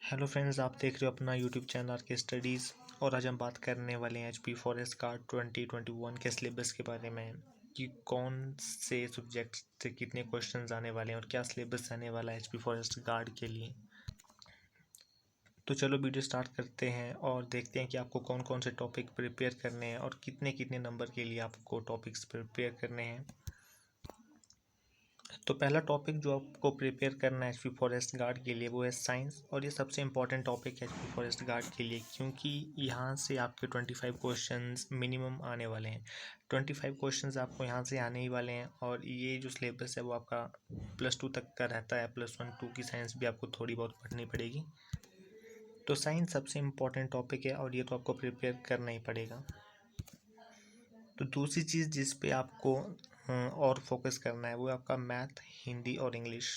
Hello friends, आप देख रहे हो अपना यूट्यूब चैनल आर के स्टडीज़। और आज हम बात करने वाले हैं एचपी फॉरेस्ट गार्ड 2021 के सिलेबस के बारे में कि कौन से सब्जेक्ट से कितने क्वेश्चंस आने वाले हैं और क्या सिलेबस आने वाला है एचपी फॉरेस्ट गार्ड के लिए। तो चलो वीडियो स्टार्ट करते हैं और देखते हैं कि आपको कौन कौन से टॉपिक प्रिपेयर करने हैं और कितने कितने नंबर के लिए आपको टॉपिक्स प्रिपेयर करने हैं। तो पहला टॉपिक जो आपको प्रिपेयर करना है एचपी फॉरेस्ट गार्ड के लिए वो है साइंस। और ये सबसे इम्पॉर्टेंट टॉपिक है एचपी फॉरेस्ट गार्ड के लिए, क्योंकि यहाँ से आपके 25 क्वेश्चंस मिनिमम आने वाले हैं। 25 क्वेश्चंस आपको यहाँ से आने ही वाले हैं। और ये जो सिलेबस है वो आपका +2 तक का रहता है। +1 2 की साइंस भी आपको थोड़ी बहुत पढ़नी पड़ेगी। तो साइंस सबसे इम्पॉर्टेंट टॉपिक है और ये तो आपको प्रिपेयर करना ही पड़ेगा। तो दूसरी चीज़ जिस पे आपको और फोकस करना है वो आपका मैथ, हिंदी और इंग्लिश।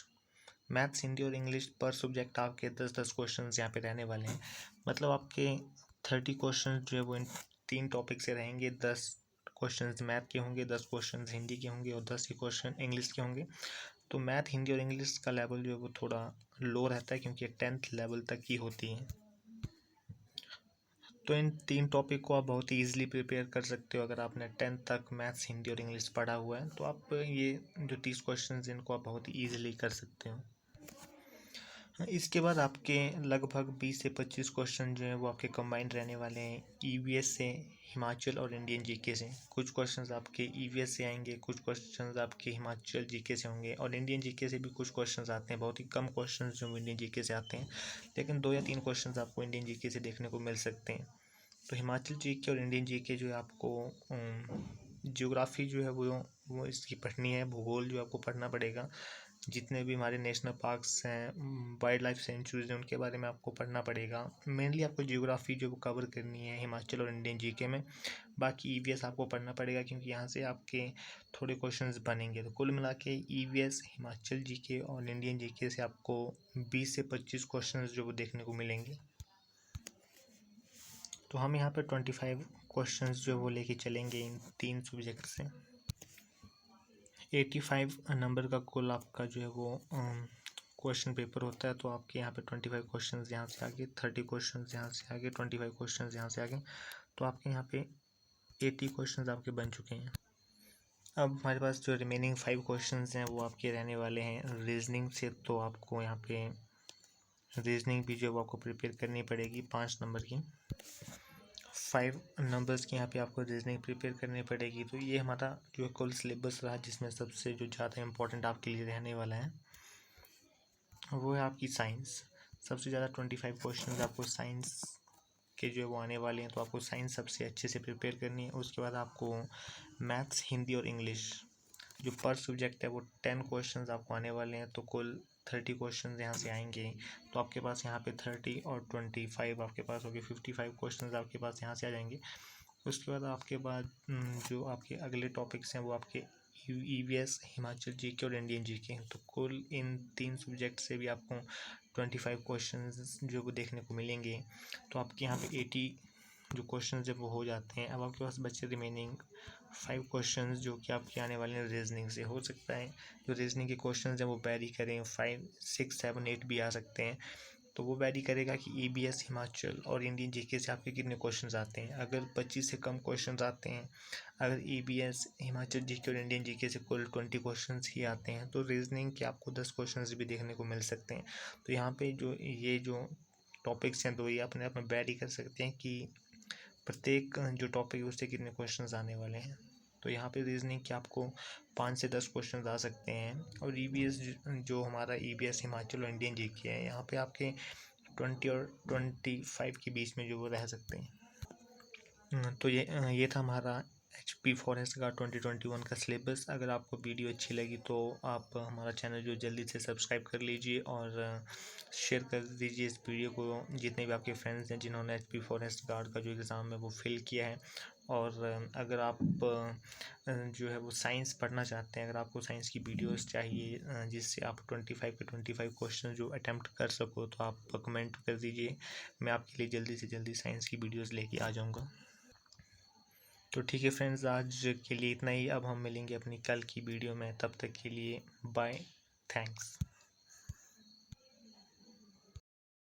मैथ्स, हिंदी और इंग्लिश पर सब्जेक्ट आपके 10-10 क्वेश्चंस यहाँ पे रहने वाले हैं। मतलब आपके 30 क्वेश्चंस जो है वो इन 3 टॉपिक से रहेंगे। 10 क्वेश्चंस मैथ के होंगे, 10 क्वेश्चंस हिंदी के होंगे और 10 ही क्वेश्चन इंग्लिश के होंगे। तो मैथ, हिंदी और इंग्लिश का लेवल जो है वो थोड़ा लो रहता है, क्योंकि 10th लेवल तक ही होती है। तो इन 3 टॉपिक को आप बहुत ही ईजिली प्रिपेयर कर सकते हो। अगर आपने 10th तक मैथ्स, हिंदी और इंग्लिश पढ़ा हुआ है तो आप ये जो 30 क्वेश्चंस इनको आप बहुत ही ईजिली कर सकते हो। इसके बाद आपके लगभग 20 से 25 क्वेश्चन जो हैं वो आपके कंबाइंड रहने वाले हैं ईवीएस से, हिमाचल और इंडियन जीके से। कुछ क्वेश्चंस आपके ईवीएस से आएंगे, कुछ क्वेश्चंस आपके हिमाचल जीके से होंगे और इंडियन जीके से भी कुछ क्वेश्चंस आते हैं। बहुत ही कम क्वेश्चंस जो इंडियन जीके से आते हैं, लेकिन 2 या 3 क्वेश्चंस आपको इंडियन जीके से देखने को मिल सकते हैं। तो हिमाचल जीके और इंडियन जीके जो है आपको ज्योग्राफी जो है वो इसकी पढ़नी है। भूगोल जो आपको पढ़ना पड़ेगा। जितने भी हमारे नेशनल पार्क्स हैं, वाइल्ड लाइफ सेंचुरीज हैं, उनके बारे में आपको पढ़ना पड़ेगा। मेनली आपको ज्योग्राफी जो कवर करनी है हिमाचल और इंडियन जीके में। बाकी ईवीएस आपको पढ़ना पड़ेगा, क्योंकि यहाँ से आपके थोड़े क्वेश्चंस बनेंगे। तो कुल मिला के ईवीएस, हिमाचल जीके और इंडियन जीके से आपको 20 से 25 क्वेश्चंस जो वो देखने को मिलेंगे। तो हम यहाँ पे 25 क्वेश्चंस जो वो लेके चलेंगे इन 3 सब्जेक्ट से। 85 नंबर का कुल आपका जो है वो क्वेश्चन पेपर होता है। तो आपके यहाँ पे 25 क्वेश्चंस यहाँ से आगे, 30 क्वेश्चंस यहाँ से आगे, 25 क्वेश्चंस यहाँ से आगे। तो आपके यहाँ पे 80 क्वेश्चंस आपके बन चुके हैं। अब हमारे पास जो रिमेनिंग 5 क्वेश्चंस हैं वो आपके रहने वाले हैं रीजनिंग से। तो आपको यहाँ पे रीजनिंग भी जो है वो आपको प्रिपेयर करनी पड़ेगी 5 नंबर की। 5 नंबर्स की यहाँ पे आपको रीजनिंग प्रिपेयर करनी पड़ेगी। तो ये हमारा जो कुल सिलेबस रहा, जिसमें सबसे जो ज़्यादा इम्पोर्टेंट आपके लिए रहने वाला है वो है आपकी साइंस। सबसे ज़्यादा 25 क्वेश्चन आपको साइंस के जो है वो आने वाले हैं। तो आपको साइंस सबसे अच्छे से प्रिपेयर करनी है। उसके बाद आपको मैथ्स, हिंदी और इंग्लिश जो पर सब्जेक्ट है वो 10 क्वेश्चंस आपको आने वाले हैं। तो कुल 30 क्वेश्चंस यहाँ से आएंगे। तो आपके पास यहाँ पे 30 और 25 आपके पास हो गए, 55 क्वेश्चंस आपके पास यहाँ से आ जाएंगे। उसके बाद आपके बाद जो आपके अगले टॉपिक्स हैं वो आपके ईवीएस, हिमाचल जीके और इंडियन जीके। तो कुल इन 3 सब्जेक्ट से भी आपको 25 क्वेश्चंस जो वो देखने को मिलेंगे। तो आपके यहाँ पे 80 जो क्वेश्चंस जब वो हो जाते हैं, अब आपके पास बचे रिमेनिंग 5 क्वेश्चंस जो कि आपके आने वाले हैं रीजनिंग से। हो सकता है जो रीजनिंग के क्वेश्चंस हैं वो वेरी करें, 5 6 7 8 भी आ सकते हैं। तो वो वेरी करेगा कि ईवीएस, हिमाचल और इंडियन जीके से आपके कितने क्वेश्चंस आते हैं। अगर 25 से कम क्वेश्चंस आते हैं, अगर ईवीएस, हिमाचल जीके और इंडियन जीके से कुल 20 क्वेश्चंस ही आते हैं, तो रीजनिंग के आपको 10 क्वेश्चंस भी देखने को मिल सकते हैं। तो यहाँ पे जो टॉपिक्स हैं तो ये अपने आप में वेरी कर सकते हैं कि प्रत्येक जो टॉपिक है उससे कितने क्वेश्चंस आने वाले हैं। तो यहाँ पे रीजनिंग के आपको 5 से 10 क्वेश्चंस आ सकते हैं। और ईवीएस जो हमारा ईवीएस, हिमाचल और इंडियन जीके है, यहाँ पे आपके 20 और 25 के बीच में जो वो रह सकते हैं। तो ये था हमारा एचपी फॉरेस्ट गार्ड 2021 का सिलेबस। अगर आपको वीडियो अच्छी लगी तो आप हमारा चैनल जो जल्दी से सब्सक्राइब कर लीजिए और शेयर कर दीजिए इस वीडियो को जितने भी आपके फ्रेंड्स हैं जिन्होंने एचपी फॉरेस्ट गार्ड का जो एग्ज़ाम है वो फिल किया है। और अगर आप जो है वो साइंस पढ़ना चाहते हैं, अगर आपको साइंस की वीडियोस चाहिए जिससे आप 25 के 25 क्वेश्चन जो अटैम्प्ट कर सको, तो आप कमेंट कर दीजिए। मैं आपके लिए जल्दी से जल्दी साइंस की वीडियोस लेके आ जाऊँगा। तो ठीक है फ्रेंड्स, आज के लिए इतना ही। अब हम मिलेंगे अपनी कल की वीडियो में। तब तक के लिए बाय, थैंक्स।